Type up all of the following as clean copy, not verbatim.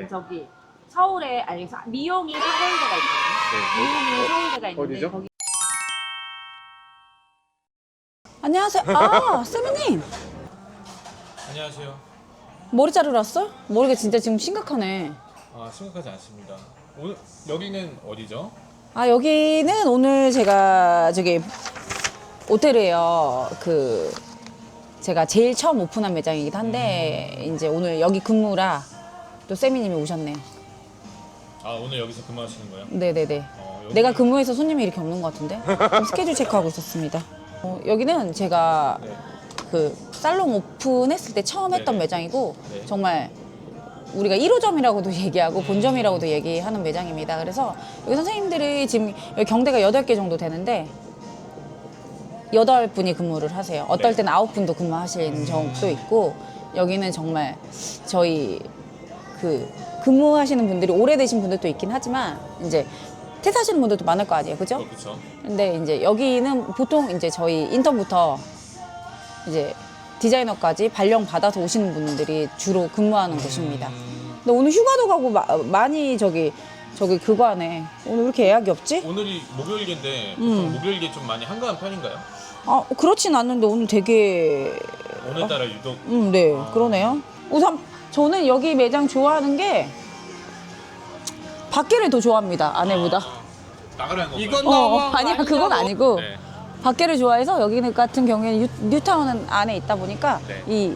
저기 서울에 아니 미용이 서울대가 있거든요. 미용이 서울대가 있는데 어디죠? 거기 안녕하세요. 아, 세미님. 안녕하세요. 머리 자르러 왔어? 머리가 진짜 지금 심각하네. 아, 심각하지 않습니다. 오늘 여기는 어디죠? 아, 여기는 오늘 제가 저기 오테르예요. 제가 제일 처음 오픈한 매장이기도 한데 이제 오늘 여기 근무라 또 세미님이 오셨네. 아, 오늘 여기서 근무하시는 거예요? 네네네. 여기... 내가 근무해서 손님이 이렇게 없는 것 같은데 좀 스케줄 체크하고 있었습니다. 여기는 제가 네. 그 살롱 오픈했을 때 처음 했던 네네. 매장이고 네. 정말 우리가 1호점이라고도 얘기하고 본점이라고도 얘기하는 매장입니다. 그래서 여기 선생님들이 지금 여기 경대가 8개 정도 되는데 8분이 근무를 하세요. 어떨 네. 때는 9분도 근무하시는 적도 있고 여기는 정말 저희 근무하시는 분들이 오래되신 분들도 있긴 하지만 이제 퇴사하시는 분들도 많을 거 아니에요. 그죠? 그렇죠. 근데 이제 여기는 보통 이제 저희 인턴부터 이제 디자이너까지 발령 받아서 오시는 분들이 주로 근무하는 곳입니다. 근데 오늘 휴가도 가고 많이 저기 그거 하네. 오늘 왜 이렇게 예약이 없지? 오늘이 목요일인데 보통 목요일이 좀 많이 한가한 편인가요? 아, 그렇진 않는데 오늘 되게 오늘따라 유독 네, 그러네요. 우선 저는 여기 매장 좋아하는 게 밖에를 더 좋아합니다. 아내보다. 나가라는 건가요? 이건 아니야, 그건 아니고. 네. 밖에를 좋아해서 여기는 같은 경우에는 뉴타운은 안에 있다 보니까 네. 이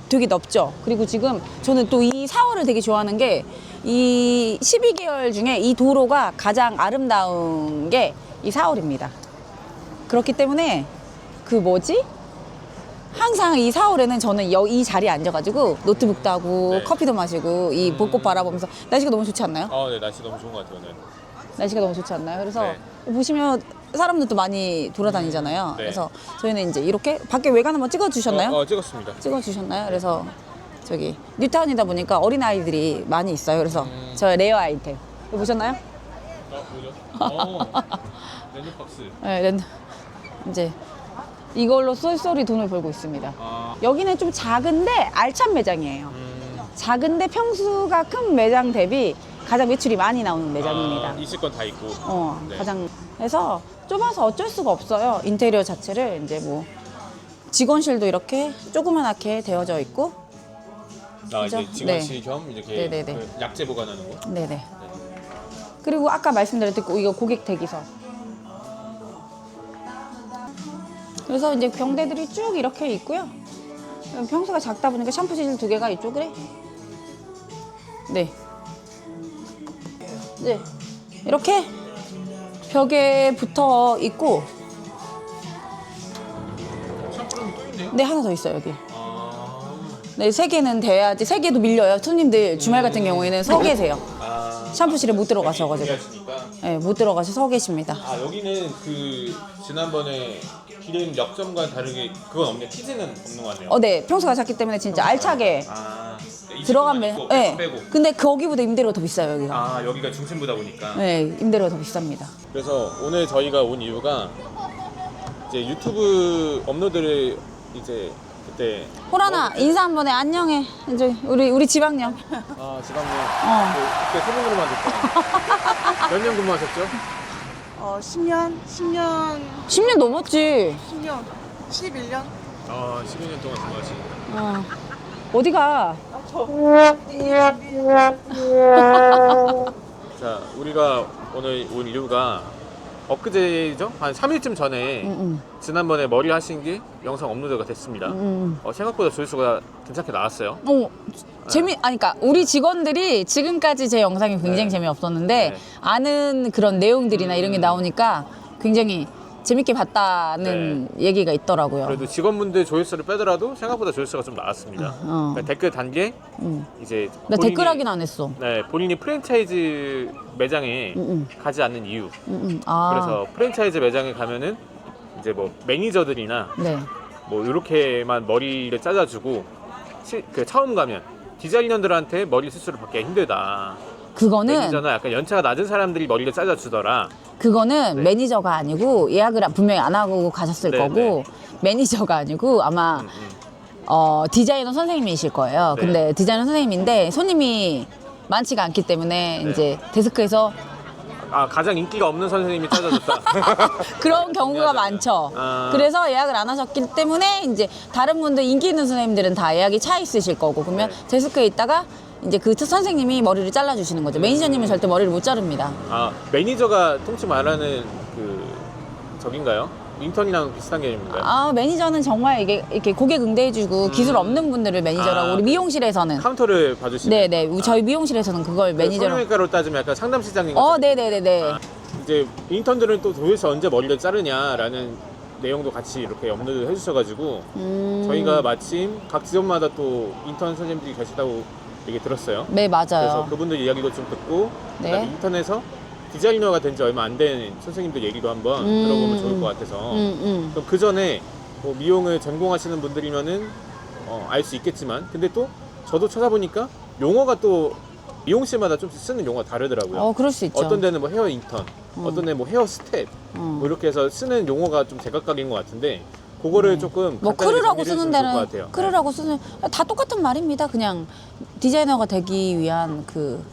되게 넓죠. 그리고 지금 저는 또 이 4월을 되게 좋아하는 게 이 12개월 중에 이 도로가 가장 아름다운 게 이 4월입니다. 그렇기 때문에 항상 이 4월에는 저는 이 자리에 앉아가지고 노트북도 하고 네. 커피도 마시고 이 벚꽃 바라보면서 날씨가 너무 좋지 않나요? 네, 날씨 너무 좋은 것 같아요, 오늘. 날씨가 너무 좋지 않나요? 그래서 네. 보시면 사람들도 많이 돌아다니잖아요. 네. 그래서 저희는 이제 이렇게 밖에 외관 한번 찍어주셨나요? 찍었습니다. 찍어주셨나요? 그래서 저기 뉴타운이다 보니까 어린아이들이 많이 있어요. 그래서 저 레어 아이템 이거 보셨나요? 뭐죠? 랜드박스. 네, 이제 이걸로 쏠쏠이 돈을 벌고 있습니다. 여기는 좀 작은데 알찬 매장이에요. 작은데 평수가 큰 매장 대비 가장 매출이 많이 나오는 매장입니다. 있을 건 다 있고. 네. 가장 해서 좁아서 어쩔 수가 없어요. 인테리어 자체를 이제 뭐 직원실도 이렇게 조그만하게 되어져 있고. 그죠? 이제 직원실 겸 이렇게 네네네. 그 약재 보관하는 곳. 네네. 그리고 아까 말씀드렸듯이 이거 고객 대기석. 그래서 이제 병대들이 쭉 이렇게 있고요. 평수가 작다 보니까 샴푸실 2개가 이쪽에. 네. 네. 이렇게 벽에 붙어 있고. 샴푸는 또 있네요? 네, 하나 더 있어요, 여기. 네, 3개는 돼야지. 3개도 밀려요. 손님들 주말 같은 경우에는 서 계세요. 샴푸실에 못 들어가셔가지고. 네, 못 들어가서 서 계십니다. 여기는 지난번에 기름 역점과 다르게 그건 없네. 키즈는 없는 거 같네요. 네, 평수가 작기 때문에 진짜 알차게 들어가면 들어가면. 네. 빼고. 근데 거기보다 임대료가 더 비싸요, 여기가. 여기가 중심부다 보니까. 네, 임대료가 더 비쌉니다. 그래서 오늘 저희가 온 이유가 이제 유튜브 업로드를 이제 그때 호란아, 인사 한 번에 안녕해. 이제 우리 지방령. 지방님 그때 소문으로만 듣잖아요. 몇 년 근무하셨죠? 10년, 10년 넘었지. 11년? 12년 동안 근무하신. 어디가? 자, 우리가 오늘 온 이유가 엊그제죠? 한 3일쯤 전에 지난번에 머리 하신 게 영상 업로드가 됐습니다. 생각보다 조회수가 괜찮게 나왔어요. 그러니까 우리 직원들이 지금까지 제 영상이 굉장히 네. 재미없었는데 네. 아는 그런 내용들이나 이런 게 나오니까 굉장히 재밌게 봤다는 얘기가 있더라고요. 그래도 직원분들 조회수를 빼더라도 생각보다 조회수가 좀 나왔습니다. 그러니까 댓글 단계 이제 나 댓글 확인 안 했어. 네, 본인이 프랜차이즈 매장에 가지 않는 이유. 아, 그래서 프랜차이즈 매장에 가면은 이제 뭐 매니저들이나 네. 뭐 이렇게만 머리를 잘라주고 처음 가면 디자이너들한테 머리 수술을 받기가 힘들다. 그거는 매니저는 약간 연차가 낮은 사람들이 머리를 잘라주더라. 그거는 네. 매니저가 아니고 예약을 분명히 안 하고 가셨을 네, 거고 매니저가 아니고 아마 디자이너 선생님이실 거예요. 네. 근데 디자이너 선생님인데 손님이 많지가 않기 때문에 네. 이제 데스크에서 아, 가장 인기가 없는 선생님이 찾아줬다. 그런 경우가 미안하다. 많죠. 아. 그래서 예약을 안 하셨기 때문에 이제 다른 분들 인기 있는 선생님들은 다 예약이 차 있으실 거고 그러면 네. 데스크에 있다가 이제 그 선생님이 머리를 잘라주시는 거죠. 매니저님은 절대 머리를 못 자릅니다. 아, 매니저가 통치 말하는 그 저긴가요? 인턴이랑 비슷한 개념인가요? 아 매니저는 정말 이게 이렇게 고객 응대해주고 기술 없는 분들을 매니저라고 아, 우리 미용실에서는 카운터를 봐주시는. 네네 저희 미용실에서는 그걸 매니저라고. 성형외과로 따지면 약간 상담실장님. 어 같은 네네네네. 아, 이제 인턴들은 또 도대체 언제 머리를 자르냐라는 내용도 같이 이렇게 업로드 해주셔가지고 저희가 마침 각 지점마다 또 인턴 선생님들이 계시다고 얘기 들었어요. 네 그래서 맞아요. 그분들 이야기도 좀 듣고 네. 그다음에 인턴에서 디자이너가 된 지 얼마 안 된 선생님들 얘기도 한번 들어보면 좋을 것 같아서 그럼 그 전에 뭐 미용을 전공하시는 분들이면은 알 수 있겠지만 근데 또 저도 찾아보니까 용어가 또 미용실마다 좀 쓰는 용어가 다르더라고요. 그럴 수 있죠. 어떤 데는 뭐 헤어 인턴, 어떤 데는 뭐 헤어 스텝, 뭐 이렇게 해서 쓰는 용어가 좀 제각각인 것 같은데 그거를 조금 뭐 간단하게 크루라고 정리를 쓰는 해주시면 좋을 것 데는 같아요. 크루라고 쓰는 다 똑같은 말입니다. 그냥 디자이너가 되기 위한 그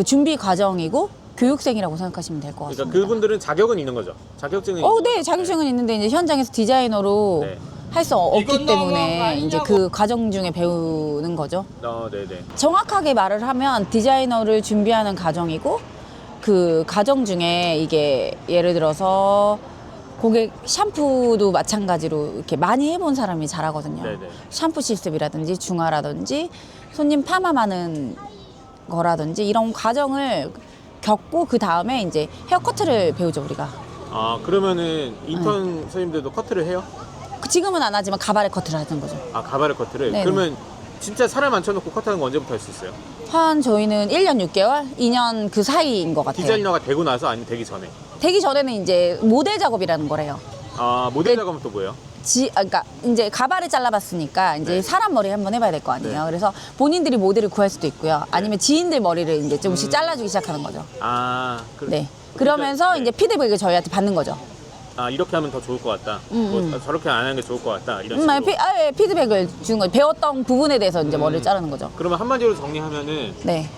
준비 과정이고 교육생이라고 생각하시면 될 것 같습니다. 그러니까 그분들은 자격은 있는 거죠. 자격증은. 네, 자격증은 있는데 이제 현장에서 디자이너로 네. 할 수 없기 이건 때문에 너무한 거 이제 그 과정 중에 배우는 거죠. 네네. 정확하게 말을 하면 디자이너를 준비하는 과정이고 그 과정 중에 이게 예를 들어서 고객 샴푸도 마찬가지로 이렇게 많이 해본 사람이 잘하거든요. 네네. 샴푸 실습이라든지 중화라든지 손님 파마하는 거라든지 이런 과정을 겪고 그 다음에 이제 헤어커트를 배우죠 우리가. 아 그러면은 인턴 선생님들도 커트를 해요? 지금은 안 하지만 가발에 커트를 하는 거죠. 아 가발의 커트를? 네네. 그러면 진짜 사람 앉혀놓고 커트하는 거 언제부터 할 수 있어요? 한 저희는 1년 6개월, 2년 그 사이인 것 같아요. 디자이너가 되고 나서 아니면 되기 전에? 되기 전에는 이제 모델 작업이라는 거래요. 아 모델 네. 작업은 또 뭐예요? 그러니까 이제 가발을 잘라봤으니까 이제 네. 사람 머리 한번 해봐야 될 거 아니에요. 네. 그래서 본인들이 모델을 구할 수도 있고요. 아니면 지인들 머리를 이제 조금씩 잘라주기 시작하는 거죠. 아 네. 그러면서 네. 이제 피드백을 저희한테 받는 거죠. 아 이렇게 하면 더 좋을 것 같다. 뭐, 저렇게 안 하는 게 좋을 것 같다. 이런 식으로. 피드백을 주는 거죠. 배웠던 부분에 대해서 이제 머리를 자르는 거죠. 그러면 한마디로 정리하면은 네.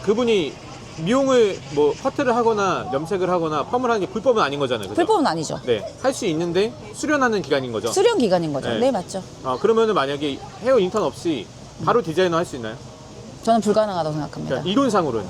그분이 미용을 뭐 커트를 하거나 염색을 하거나 펌을 하는 게 불법은 아닌 거잖아요. 그죠? 불법은 아니죠. 네, 할 수 있는데 수련하는 기간인 거죠. 수련 기간인 거죠. 네. 네, 맞죠. 아 그러면은 만약에 헤어 인턴 없이 바로 디자이너 할 수 있나요? 저는 불가능하다고 생각합니다. 그러니까 이론상으로는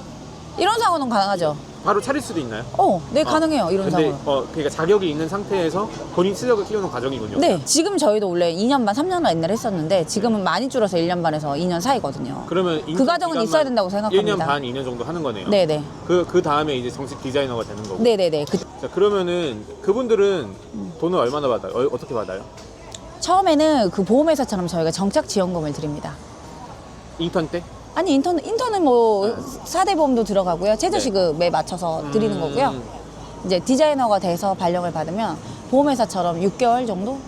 이런 상황은 가능하죠. 바로 차릴 수도 있나요? 네, 가능해요. 이런 근데 상황. 그러니까 자격이 있는 상태에서 본인 실력을 키우는 과정이군요. 네, 지금 저희도 원래 2년 반, 3년 반 옛날에 했었는데 지금은 많이 줄어서 1년 반에서 2년 사이거든요. 그러면 그 과정은 있어야 된다고 생각합니다. 1년 반, 2년 정도 하는 거네요. 네네. 그 다음에 이제 정식 디자이너가 되는 거고. 네네네. 자, 그러면은 그분들은 돈을 얼마나 받아요? 어떻게 받아요? 처음에는 그 보험회사처럼 저희가 정착 지원금을 드립니다. 인턴 때? 아니, 인턴은 뭐 4대 보험도 들어가고요. 최저시급에 맞춰서 드리는 거고요. 이제 디자이너가 돼서 발령을 받으면 보험회사처럼 6개월 정도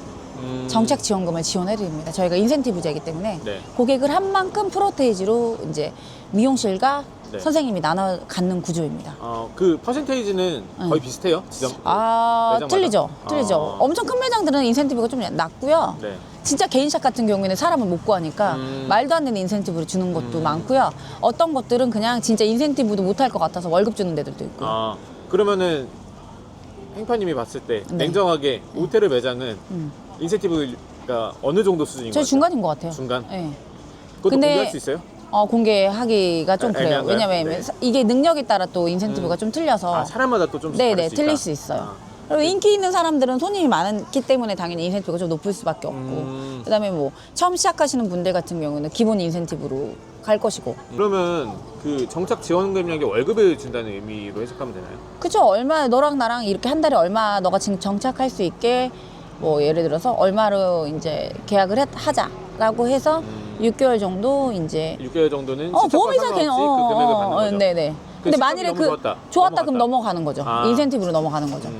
정책 지원금을 지원해 드립니다. 저희가 인센티브제이기 때문에 네. 고객을 한 만큼 프로테이지로 이제 미용실과 네. 선생님이 나눠 갖는 구조입니다. 그 퍼센테이지는 거의 비슷해요? 지점 매장마다? 틀리죠. 틀리죠. 아. 엄청 큰 매장들은 인센티브가 좀 낮고요. 네. 진짜 개인샵 같은 경우에는 사람을 못 구하니까 말도 안 되는 인센티브를 주는 것도 많고요. 어떤 것들은 그냥 진짜 인센티브도 못 할 것 같아서 월급 주는 데들도 있고요. 그러면은 행파님이 봤을 때 네. 냉정하게 오테르 매장은 인센티브가 어느 정도 수준인 저희 거죠? 중간인 것 같아요. 중간? 네. 그것도 근데- 공개할 수 있어요? 공개하기가 좀 그래요. 애매한가요? 왜냐면 네. 이게 능력에 따라 또 인센티브가 좀 틀려서 사람마다 또 좀 네네 틀릴 수 있어요. 그리고 인기 있는 사람들은 손님이 많기 때문에 당연히 인센티브가 좀 높을 수밖에 없고 그다음에 뭐 처음 시작하시는 분들 같은 경우는 기본 인센티브로 갈 것이고 그러면 그 정착 지원금이라는 게 월급을 준다는 의미로 해석하면 되나요? 그쵸. 얼마 너랑 나랑 이렇게 한 달에 얼마 너가 지금 정착할 수 있게 뭐 예를 들어서 얼마로 이제 계약을 하자라고 해서 6개월 정도 이제 6개월 정도는 보험회사 상관없이 그 금액을 받는 거죠? 네네. 근데 만일에 너무 좋았다. 그럼 넘어가는 거죠. 아. 인센티브로 넘어가는 거죠.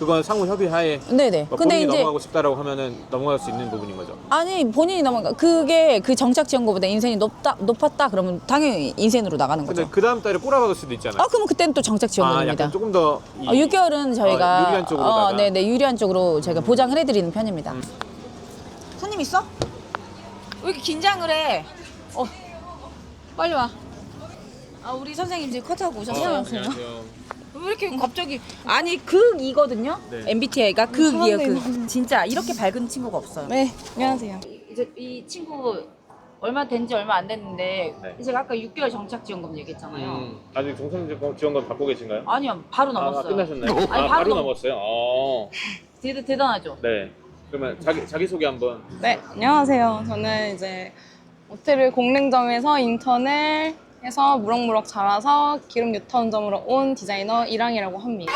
그건 상호 협의하에 네네. 뭐 근데 본인이 이제 넘어가고 싶다라고 하면은 넘어갈 수 있는 부분인 거죠. 아니 본인이 그게 그 정착 지원금보다 인센이 높았다 그러면 당연히 인센으로 나가는 근데 거죠. 그 다음 달에 꼬라박을 수도 있잖아요. 그럼 그때는 또 정착 지원금입니다. 약간 조금 더 6개월은 저희가 유리한 쪽으로다가. 네네 유리한 쪽으로 저희가 보장을 해드리는 편입니다. 손님 있어? 왜 이렇게 긴장을 해? 빨리 와. 아, 우리 선생님 지금 컷하고 오셨어요. 안녕하세요. 왜 이렇게 갑자기 아니 극이거든요. 네. MBTI가 극이에요. 극. 진짜 이렇게 밝은 친구가 없어요. 네, 안녕하세요. 이제 이 친구 얼마 된지 얼마 안 됐는데 네. 제가 아까 6개월 정착지원금 얘기했잖아요. 아직 정상지원금 받고 계신가요? 아니요, 바로 넘었어요. 끝나셨나요? 아니, 바로 바로 넘었어요. 대단하죠. 네. 그러면 자기 소개 한번. 네, 안녕하세요. 저는 이제 호텔 공릉점에서 인턴을 해서 무럭무럭 자라서 기름 유턴점으로 온 디자이너 이랑이라고 합니다.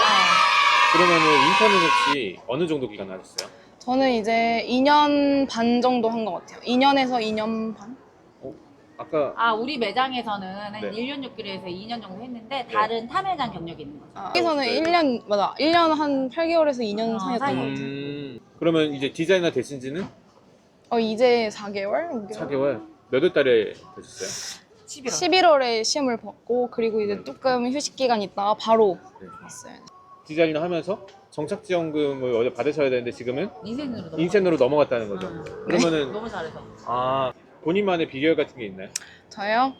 그러면은 인턴은 혹시 어느 정도 기간 하셨어요? 저는 이제 2년 반 정도 한 것 같아요. 2년에서 2년 반? 아까 우리 매장에서는 한 네. 1년 6개월에서 2년 정도 했는데 다른 타 매장 경력이 있는 거죠. 여기서는 1년, 맞아. 1년 한 8개월에서 2년 사이였던 사이. 것 같아요. 그러면 이제 디자이너 되신 지는 이제 4개월? 5개월? 4개월? 몇 월 달에 되셨어요? 11월. 11월에 시험을 봤고, 그리고 이제 조금 휴식 기간 있다가 바로 네. 왔어요. 디자이너 하면서 정착지원금을 원래 받으셔야 되는데 지금은 인생으로 인센으로 넘어갔다는 거죠. 그러면은 너무 잘해서. 본인만의 비결 같은 게 있나요? 저요?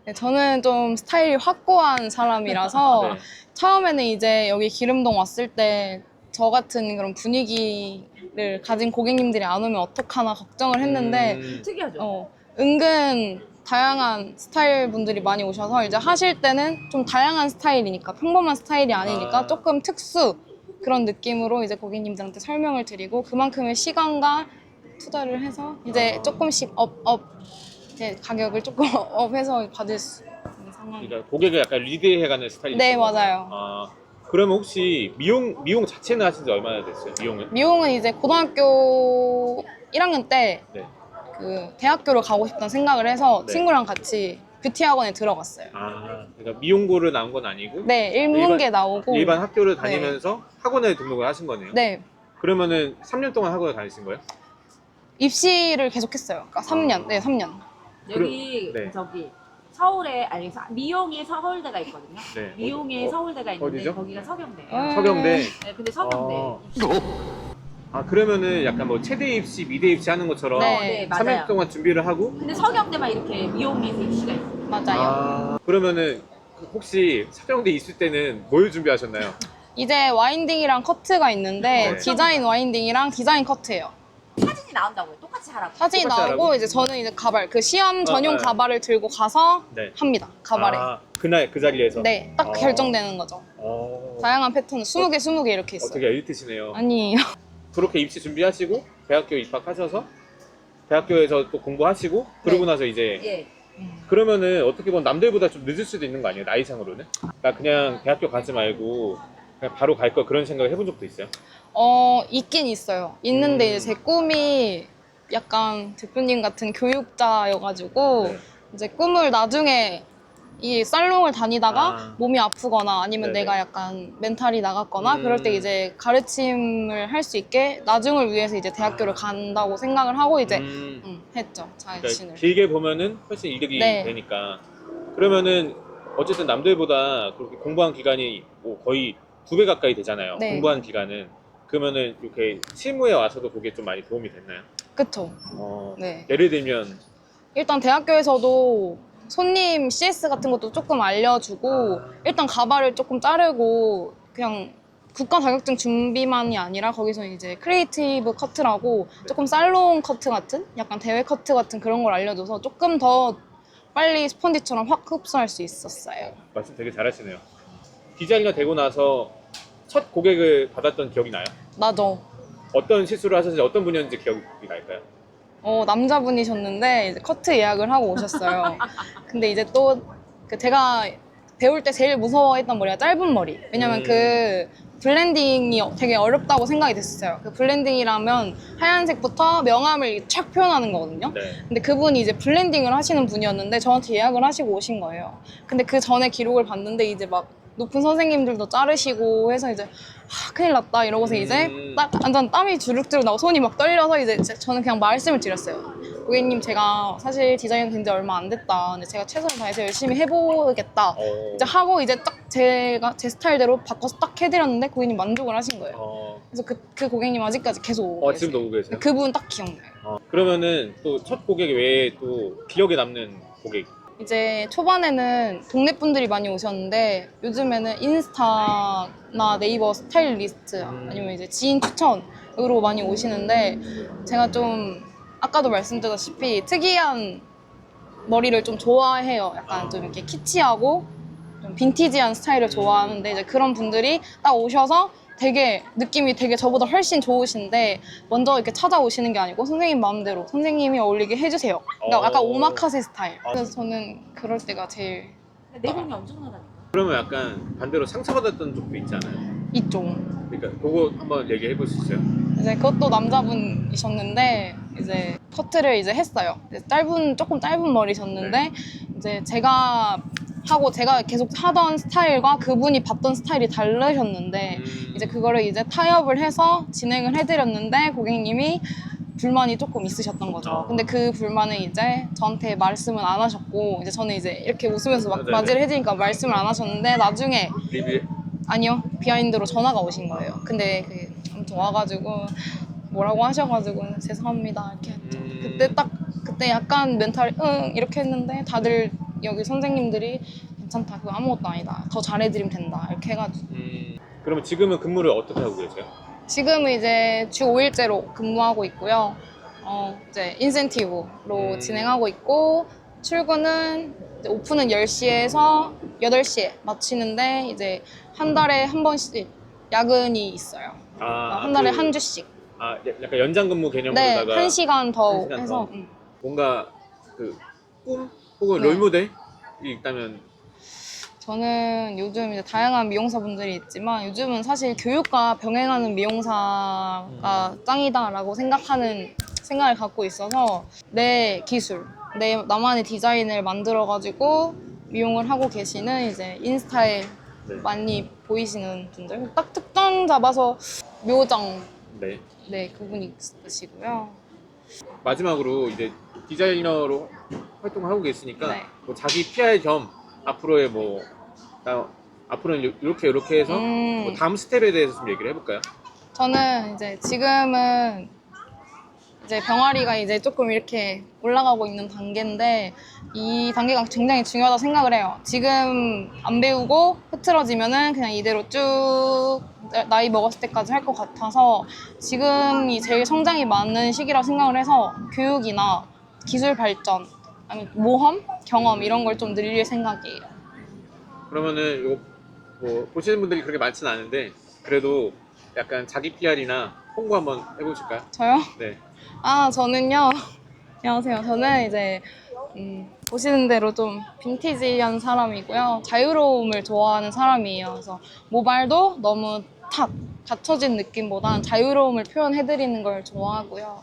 네, 저는 좀 스타일이 확고한 사람이라서 네. 처음에는 이제 여기 기름동 왔을 때 저 같은 그런 분위기를 가진 고객님들이 안 오면 어떡하나 걱정을 했는데 특이하죠. 은근 다양한 스타일 분들이 많이 오셔서 이제 하실 때는 좀 다양한 스타일이니까 평범한 스타일이 아니니까 조금 특수 그런 느낌으로 이제 고객님들한테 설명을 드리고 그만큼의 시간과 투자를 해서 이제 조금씩 이제 가격을 조금 업해서 받을 수 있는 상황. 그러니까 고객을 약간 리드해가는 스타일이죠. 네, 맞아요. 그러면 혹시 미용 자체는 하신 지 얼마나 됐어요? 미용은? 미용은 이제 고등학교 1학년 때 네. 그 대학교를 가고 싶다는 생각을 해서 네. 친구랑 같이 뷰티 학원에 들어갔어요. 그러니까 미용고를 나온 건 아니고 네, 일문계 나오고 일반 학교를 다니면서 학원에 등록을 하신 거네요. 네, 그러면은 3년 동안 학원을 다니신 거예요? 입시를 계속했어요. 그러니까 3년, 네, 3년. 여기 네. 저기 서울에 미용의 서울대가 있거든요. 네. 미용의 서울대가 있는데 어디죠? 거기가 서경대예요. 서경대. 네, 근데 서경대. 그러면은 약간 뭐 체대 입시, 미대 입시 하는 것처럼 네, 3년 맞아요. 동안 준비를 하고 근데 서경대만 이렇게 미용의 입시가 있어요. 맞아요. 그러면은 혹시 서경대 있을 때는 뭘 준비하셨나요? 이제 와인딩이랑 커트가 있는데 네. 디자인 와인딩이랑 디자인 커트예요. 사진이 나온다고요. 똑같이 하라고. 사진이 똑같이 나오고 하라고? 이제 저는 이제 가발, 그 시험 전용 네. 가발을 들고 가서 네. 합니다. 가발에. 그날 그 자리에서. 네, 딱 아. 결정되는 거죠. 다양한 패턴 20개, 20개 이렇게 있어요. 어떻게 엘리트시네요. 아니에요. 그렇게 입시 준비하시고 대학교 입학하셔서 대학교에서 또 공부하시고 그러고 나서 이제 예. 그러면은 어떻게 보면 남들보다 좀 늦을 수도 있는 거 아니에요? 나이상으로는? 나 그냥 대학교 가지 말고 그냥 바로 갈 거 그런 생각을 해본 적도 있어요? 있긴 있어요. 있는데 제 꿈이 약간 대표님 같은 교육자여가지고 네. 이제 꿈을 나중에 이 살롱을 다니다가 몸이 아프거나 아니면 네네. 내가 약간 멘탈이 나갔거나 그럴 때 이제 가르침을 할 수 있게 나중을 위해서 이제 대학교를 간다고 생각을 하고 이제 했죠. 그러니까 자신을. 길게 보면은 훨씬 이득이 네. 되니까 그러면은 어쨌든 남들보다 그렇게 공부한 기간이 뭐 거의 2배 가까이 되잖아요. 네. 공부한 기간은 그러면은 이렇게 실무에 와서도 그게 좀 많이 도움이 됐나요? 그쵸. 네. 예를 들면 일단 대학교에서도 손님 CS 같은 것도 조금 알려주고 일단 가발을 조금 자르고 그냥 국가 자격증 준비만이 아니라 거기서 이제 크리에이티브 커트라고 조금 살롱 커트 같은 약간 대회 커트 같은 그런 걸 알려줘서 조금 더 빨리 스펀지처럼 확 흡수할 수 있었어요. 말씀 되게 잘하시네요. 디자이너 되고 나서 첫 고객을 받았던 기억이 나요? 맞아. 어떤 실수를 하셨는지 어떤 분이었는지 기억이 날까요? 남자분이셨는데 이제 커트 예약을 하고 오셨어요. 근데 이제 또 그 제가 배울 때 제일 무서워했던 머리가 짧은 머리. 왜냐면 그 블렌딩이 되게 어렵다고 생각이 됐었어요. 그 블렌딩이라면 하얀색부터 명암을 촥 표현하는 거거든요. 네. 근데 그분이 이제 블렌딩을 하시는 분이었는데 저한테 예약을 하시고 오신 거예요. 근데 그 전에 기록을 봤는데 이제 막 높은 선생님들도 자르시고 해서 이제 큰일 났다 이러고서 이제 딱 완전 땀이 주룩주룩 나고 손이 막 떨려서 이제 저는 그냥 말씀을 드렸어요. 고객님 제가 사실 디자인 된 지 얼마 안 됐다. 근데 제가 최선을 다해서 열심히 해보겠다. 이제 하고 이제 딱 제가 제 스타일대로 바꿔서 딱 해드렸는데 고객님 만족을 하신 거예요. 그래서 그 고객님 아직까지 계속 오고 계세요. 지금도 오고 계세요? 그분 딱 기억나요. 그러면은 또 첫 고객 외에 또 기억에 남는 고객 이제 초반에는 동네 분들이 많이 오셨는데 요즘에는 인스타나 네이버 스타일리스트 아니면 이제 지인 추천으로 많이 오시는데 제가 좀 아까도 말씀드렸다시피 특이한 머리를 좀 좋아해요. 약간 좀 이렇게 키치하고 좀 빈티지한 스타일을 좋아하는데 이제 그런 분들이 딱 오셔서 되게 느낌이 되게 저보다 훨씬 좋으신데 먼저 이렇게 찾아오시는 게 아니고 선생님 마음대로 선생님이 어울리게 해주세요. 그러니까 약간 오마카세 스타일. 그래서 저는 그럴 때가 제일 내공이 엄청나다니까. 그러면 약간 반대로 상처받았던 적도 있지 않아요? 있죠. 그러니까 그거 한번 얘기해 볼 수 있어요? 이제 그것도 남자분이셨는데 이제 커트를 이제 했어요. 이제 조금 짧은 머리셨는데 이제 제가 계속 하던 스타일과 그분이 봤던 스타일이 다르셨는데 이제 그거를 이제 타협을 해서 진행을 해드렸는데 고객님이 불만이 조금 있으셨던 거죠. 근데 그 불만은 이제 저한테 말씀은 안 하셨고 이제 저는 이제 이렇게 웃으면서 막 네네. 맞이를 해주니까 말씀을 안 하셨는데 나중에 리뷰 아니요, 비하인드로 전화가 오신 거예요. 근데 아무튼 와가지고 뭐라고 하셔가지고 죄송합니다 이렇게 했죠. 그때 약간 멘탈이 응 이렇게 했는데 다들 여기 선생님들이 괜찮다 그거 아무것도 아니다 더 잘해드리면 된다 이렇게 해가지고 그러면 지금은 근무를 어떻게 하고 계세요? 지금은 이제 주 5일제로 근무하고 있고요. 이제 인센티브로 진행하고 있고 출근은 이제 오픈은 10시에서 8시에 마치는데 이제 한 달에 한 번씩 야근이 있어요. 한 달에 한 주씩. 약간 연장 근무 네, 개념으로다가 1시간 더 한 시간 해서 더. 뭔가 그 꿈 혹은 네. 롤모델이 있다면 저는 요즘 이제 다양한 미용사분들이 있지만 요즘은 사실 교육과 병행하는 미용사가 짱이다라고 생각을 갖고 있어서 내 기술, 나만의 디자인을 만들어가지고 미용을 하고 계시는 이제 인스타에 네. 많이 보이시는 분들 딱 특정 잡아서 묘장 네. 그분이 있으시고요. 마지막으로 이제 디자이너로 활동을 하고 계시니까 네. 뭐 자기 PR 겸 앞으로의 앞으로는 이렇게 해서 뭐 다음 스텝에 대해서 좀 얘기를 해볼까요? 저는 이제 지금은 이제 병아리가 이제 조금 이렇게 올라가고 있는 단계인데 이 단계가 굉장히 중요하다고 생각을 해요. 지금 안 배우고 흐트러지면은 그냥 이대로 쭉 나이 먹었을 때까지 할 것 같아서 지금이 제일 성장이 많은 시기라고 생각을 해서 교육이나 기술 발전, 아니면 모험, 경험 이런 걸 좀 늘릴 생각이에요. 그러면은 이거 뭐 보시는 분들이 그렇게 많지는 않은데 그래도 약간 자기 PR이나 홍보 한번 해보실까요? 저요? 네. 저는요. 안녕하세요. 저는 이제 보시는 대로 좀 빈티지한 사람이고요. 자유로움을 좋아하는 사람이에요. 그래서 모발도 너무 탁 갖춰진 느낌보단 자유로움을 표현해드리는 걸 좋아하고요.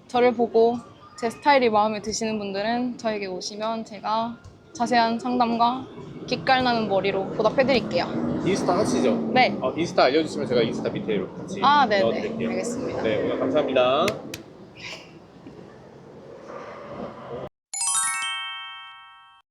저를 보고 제 스타일이 마음에 드시는 분들은 저에게 오시면 제가 자세한 상담과 기깔나는 머리로 보답해드릴게요. 인스타 하시죠? 네. 인스타 알려주시면 제가 인스타 밑에 같이 네네. 넣어드릴게요. 알겠습니다. 네, 오늘 감사합니다.